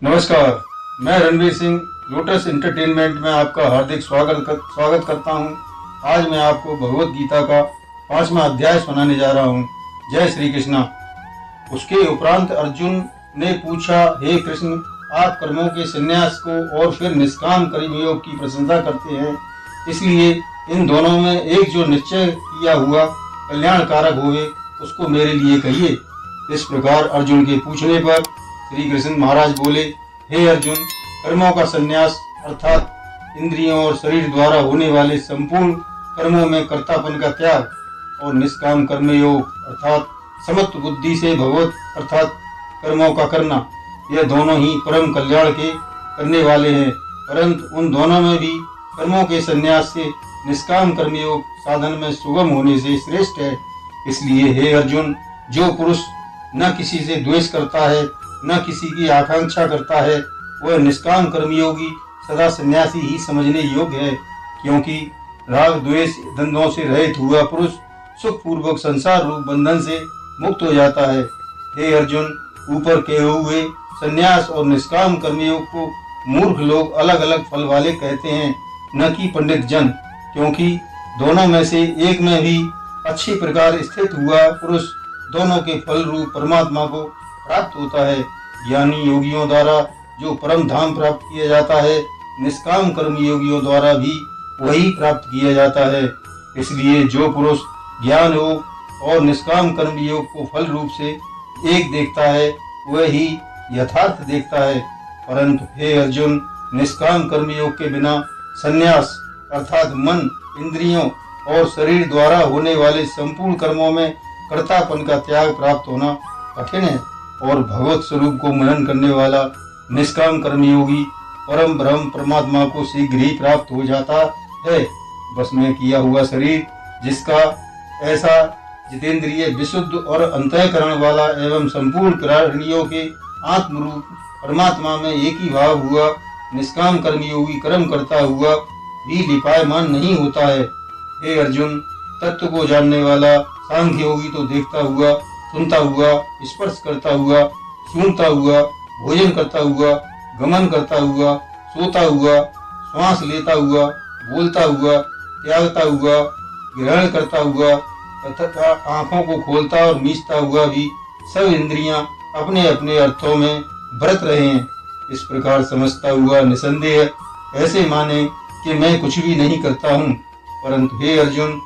नमस्कार, मैं Ranveer Singh lotus entertainment में आपका हार्दिक स्वागत करता हूं। आज मैं आपको भगवत गीता का 5वां अध्याय सुनाने जा रहा हूं। जय श्री कृष्णा। उसके उपरांत अर्जुन ने पूछा, हे कृष्ण, आप कर्मों के संन्यास को और फिर निष्काम कर्मयोग की प्रशंसा करते हैं, इसलिए इन दोनों में एक जो निश्चय किया हुआ कल्याणकारक होवे उसको मेरे लिए कहिए। इस प्रकार अर्जुन के पूछने पर श्री कृष्ण महाराज बोले, हे अर्जुन, कर्मों का संन्यास अर्थात इंद्रियों और शरीर द्वारा होने वाले संपूर्ण कर्मों में कर्तापन का त्याग और निष्काम कर्मयोग अर्थात समत्व बुद्धि से भगवत अर्थात कर्मों का करना, यह दोनों ही परम कल्याण के करने वाले हैं। परंतु उन दोनों में भी कर्मों के संन्यास से निष्काम कर्मयोग साधन में सुगम होने से श्रेष्ठ है। इसलिए हे अर्जुन, जो पुरुष न किसी से द्वेष करता है न किसी की आकांक्षा करता है, वह निष्काम कर्मयोगी सदा सन्यासी ही समझने योग्य है, क्योंकि राग द्वेष द्वंद्वों से रहित हुआ पुरुष सुख पूर्वक संसार रूप बंधन से मुक्त हो जाता है। हे अर्जुन, ऊपर कहे हुए संन्यास और निष्काम कर्मयोग को मूर्ख लोग अलग अलग फल वाले कहते हैं, न कि पंडित जन, क्योंकि दोनों में से एक में भी अच्छी प्रकार स्थित हुआ पुरुष दोनों के फल रूप परमात्मा को प्राप्त होता है। ज्ञानी योगियों द्वारा जो परम धाम प्राप्त किया जाता है, निष्काम कर्म योगियों द्वारा भी वही प्राप्त किया जाता है। इसलिए जो पुरुष ज्ञान योग और निष्काम कर्म योग को फल रूप से एक देखता है, वह ही यथार्थ देखता है। परंतु हे अर्जुन, निष्काम कर्म योग के बिना संन्यास अर्थात मन, इंद्रियों और शरीर द्वारा होने वाले संपूर्ण कर्मों में कर्तापन का त्याग प्राप्त होना कठिन है, और भगवत स्वरूप को मनन करने वाला निष्काम कर्मयोगी परम ब्रह्म परमात्मा को शीघ्र ही प्राप्त हो जाता है। बस में किया हुआ शरीर जिसका ऐसा जितेंद्रिय विशुद्ध और अंतःकरण वाला एवं संपूर्ण प्राणियों के आत्मरूप परमात्मा में एक ही भाव हुआ निष्काम कर्मयोगी कर्म करता हुआ भी लिपायमान नहीं होता है। हे अर्जुन, तत्व को जानने वाला सांख्य योगी तो देखता हुआ, सुनता हुआ, स्पर्श करता हुआ, सूंघता हुआ, भोजन करता हुआ, गमन करता हुआ, सोता हुआ, श्वास लेता हुआ, बोलता हुआ, त्यागता हुआ, ग्रहण करता हुआ तथा आंखों को खोलता और मीचता हुआ भी सब इंद्रियां अपने अपने अर्थों में बरत रहे हैं। इस प्रकार समझता हुआ निसंदेह ऐसे माने कि मैं कुछ भी नहीं करता हूँ। परंतु हे अर्जुन,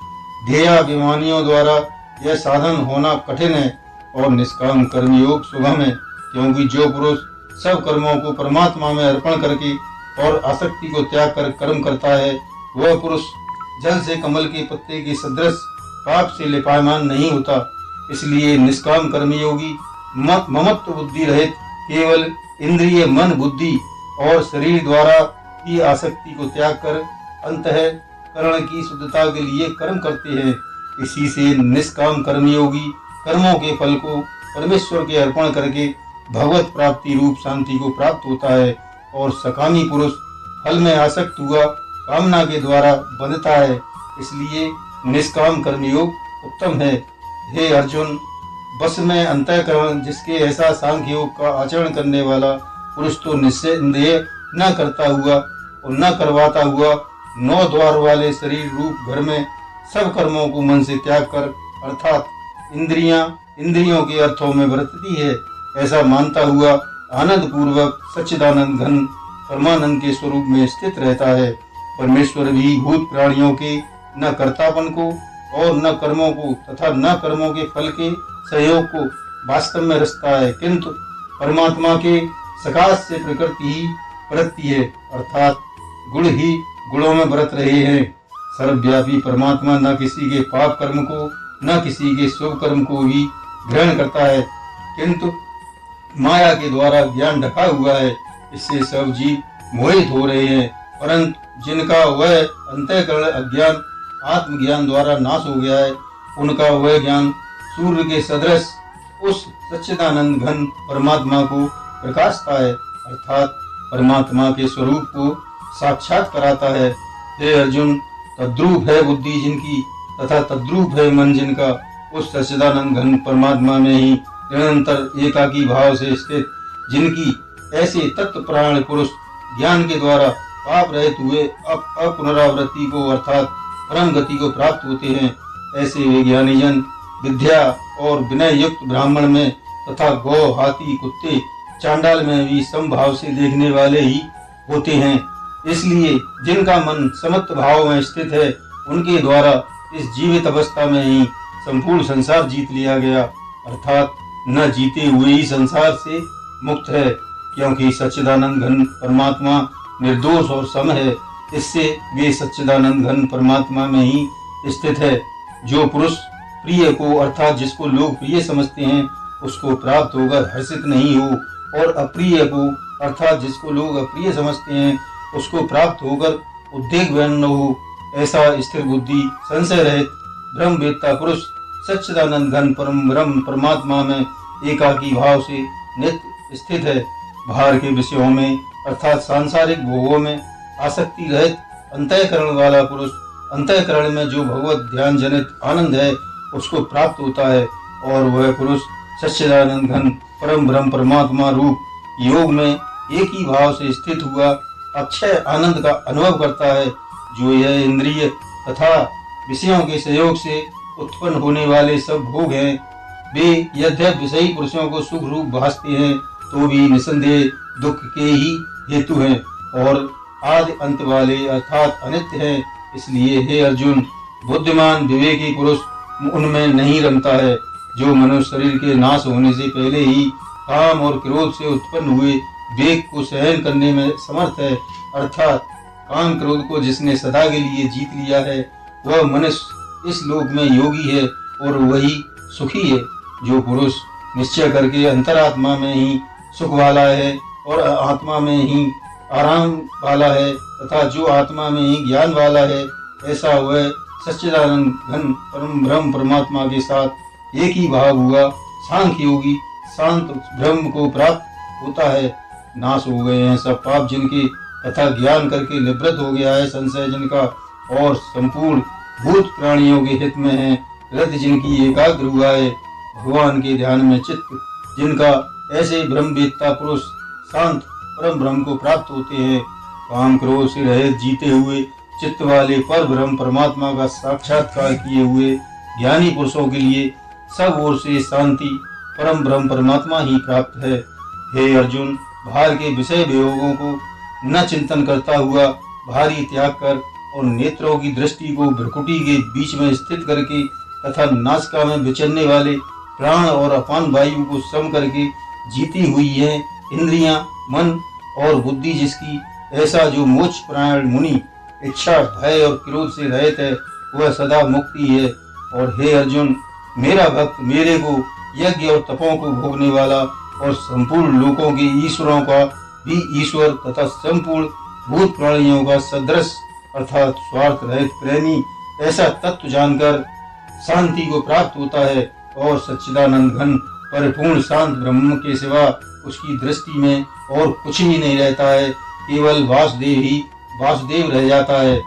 ध्येयाभिमानियों द्वारा यह साधन होना कठिन है और निष्काम कर्मयोग सुगम है, क्योंकि जो पुरुष सब कर्मों को परमात्मा में अर्पण करके और आसक्ति को त्याग कर कर्म करता है, वह पुरुष जल से कमल के पत्ते के सदृश पाप से लिपायमान नहीं होता। इसलिए निष्काम कर्मयोगी ममत्व बुद्धि रहित केवल इंद्रिय मन बुद्धि और शरीर द्वारा की आसक्ति को त्याग कर अंतःकरण की शुद्धता के लिए कर्म करते हैं। इसी से निष्काम कर्मयोगी कर्मों के फल को परमेश्वर के अर्पण करके भगवत प्राप्ति रूप शांति को प्राप्त होता है, और सकामी पुरुष फल में आसक्त हुआ कामना के द्वारा बंधता है। इसलिए निष्काम कर्मयोग उत्तम है। हे अर्जुन, बस में अंतःकरण जिसके ऐसा सांख्य योग का आचरण करने वाला पुरुष तो निस्संदेह न करता हुआ और न करवाता हुआ 9 द्वार वाले शरीर रूप घर में सब कर्मों को मन से त्याग कर अर्थात इंद्रियों के अर्थों में बरतती है, ऐसा मानता हुआ आनंद पूर्वक सच्चिदानंद घन परमानंद के स्वरूप में स्थित रहता है। परमेश्वर भी भूत प्राणियों के न कर्तापन को और न कर्मों को तथा न कर्मों के फल के सहयोग को वास्तव में रचता है, किंतु परमात्मा के सकाश से प्रकृति ही बरतती है, अर्थात गुण ही गुणों में बरत रहे हैं। सर्वव्यापी परमात्मा न किसी के पाप कर्म को न किसी के शुभ कर्म को भी ग्रहण करता है, किंतु माया के द्वारा ज्ञान ढका हुआ है। इससे सब जीव मोहित हो रहे हैं, परंतु जिनका वह अंतःकरण अज्ञान आत्मज्ञान द्वारा नाश हो गया है, उनका वह ज्ञान सूर्य के सदृश उस सच्चिदानंद घन परमात्मा को प्रकाशता है, अर्थात परमात्मा के स्वरूप को साक्षात कराता है। हे अर्जुन, तद्रूप है बुद्धि जिनकी तथा तद्रूप है मन जिनका, उस सच्चिदानंद घन परमात्मा में ही निरंतर एकाकी भाव से स्थित जिनकी ऐसे तत्वपरायण पुरुष ज्ञान के द्वारा पाप रहित हुए अपुनरावृत्ति को अर्थात परम गति को प्राप्त होते हैं। ऐसे वे ज्ञानी जन विद्या और विनय युक्त ब्राह्मण में तथा गौ, हाथी, कुत्ते, चांडाल में भी समभाव से देखने वाले ही होते हैं। इसलिए जिनका मन समत्त भाव में स्थित है, उनके द्वारा इस जीवित अवस्था में ही संपूर्ण संसार जीत लिया गया, अर्थात न जीते हुए ही संसार से मुक्त है, क्योंकि सच्चिदानंद घन परमात्मा निर्दोष और सम है। इससे वे सच्चिदानंद घन परमात्मा में ही स्थित है। जो पुरुष प्रिय को अर्थात जिसको लोग प्रिय समझते हैं उसको प्राप्त होकर हर्षित नहीं हो, और अप्रिय को अर्थात जिसको लोग अप्रिय समझते हैं उसको प्राप्त होकर उद्वेग न हो, ऐसा स्थिर बुद्धि संशय रहित ब्रह्मवेत्ता पुरुष सच्चिदानंद घन परम ब्रह्म परमात्मा में एकाकी भाव से नित्य स्थित है। बाहर के विषयों में अर्थात सांसारिक भोगों में आसक्ति रहित अंतःकरण वाला पुरुष अंतःकरण में जो भगवत ध्यान जनित आनंद है उसको प्राप्त होता है, और वह पुरुष सच्चिदानंद घन परम ब्रह्म परमात्मा रूप योग में एक ही भाव से स्थित हुआ अक्षय आनंद का अनुभव करता है। जो यह इंद्रिय तथा विषयों के सहयोग से उत्पन्न होने वाले सब भोग हैं, वे यद्यप विषयी पुरुषों को सुख रूप भासते हैं तो भी निसंदेह दुख के ही हेतु हैं और आदि अंत वाले अर्थात अनित्य हैं। इसलिए हे अर्जुन, बुद्धिमान विवेकी पुरुष उनमें नहीं रमता है। जो मनुष्य शरीर के नाश होने से पहले ही काम और क्रोध से उत्पन्न हुए वेग को सहन करने में समर्थ है, अर्थात काम क्रोध को जिसने सदा के लिए जीत लिया है, वह मनुष्य इस लोक में योगी है और वही सुखी है। जो पुरुष निश्चय करके अंतरात्मा में ही सुख वाला है और आत्मा में ही आराम वाला है तथा जो आत्मा में ही ज्ञान वाला है, ऐसा वह सच्चिदानंद घन परम ब्रह्म परमात्मा के साथ एक ही भाव हुआ सांख्य योगी शांत ब्रह्म को प्राप्त होता है। नाश हो गए हैं सब पाप जिनके तथा ज्ञान करके निवृत्त हो गया है संशय जिनका, और संपूर्ण भूत प्राणियों के हित में है हृदय जिनकी एकाग्र हुआ है भगवान के ध्यान में चित्त जिनका, ऐसे ब्रह्मवेत्ता पुरुष शांत परम ब्रह्म को प्राप्त होते हैं। काम क्रोध से रहित जीते हुए चित्त वाले पर ब्रह्म परमात्मा का साक्षात्कार किए हुए ज्ञानी पुरुषों के लिए सब ओर से शांति परम ब्रह्म परमात्मा ही प्राप्त है। हे अर्जुन, बाहर के विषय वियोगों को न चिंतन करता हुआ भारी त्याग कर और नेत्रों की दृष्टि को भ्रकुटी के बीच में स्थित करके तथा नासिका में विचरने वाले प्राण और अपान वायु को सम करके जीती हुई है इंद्रियां, मन और बुद्धि जिसकी, ऐसा जो मोक्ष प्राण मुनि इच्छा, भय और क्रोध से रहित है, वह सदा मुक्ति है। और हे अर्जुन, मेरा भक्त मेरे को यज्ञ और तपों को भोगने वाला और संपूर्ण लोकों के ईश्वरों का भी ईश्वर तथा संपूर्ण भूत प्राणियों का सदृश अर्थात स्वार्थ रहित प्रेमी, ऐसा तत्व जानकर शांति को प्राप्त होता है और सच्चिदानंद घन परिपूर्ण शांत ब्रह्म के सिवा उसकी दृष्टि में और कुछ भी नहीं रहता है, केवल वासुदेव ही वासुदेव रह जाता है।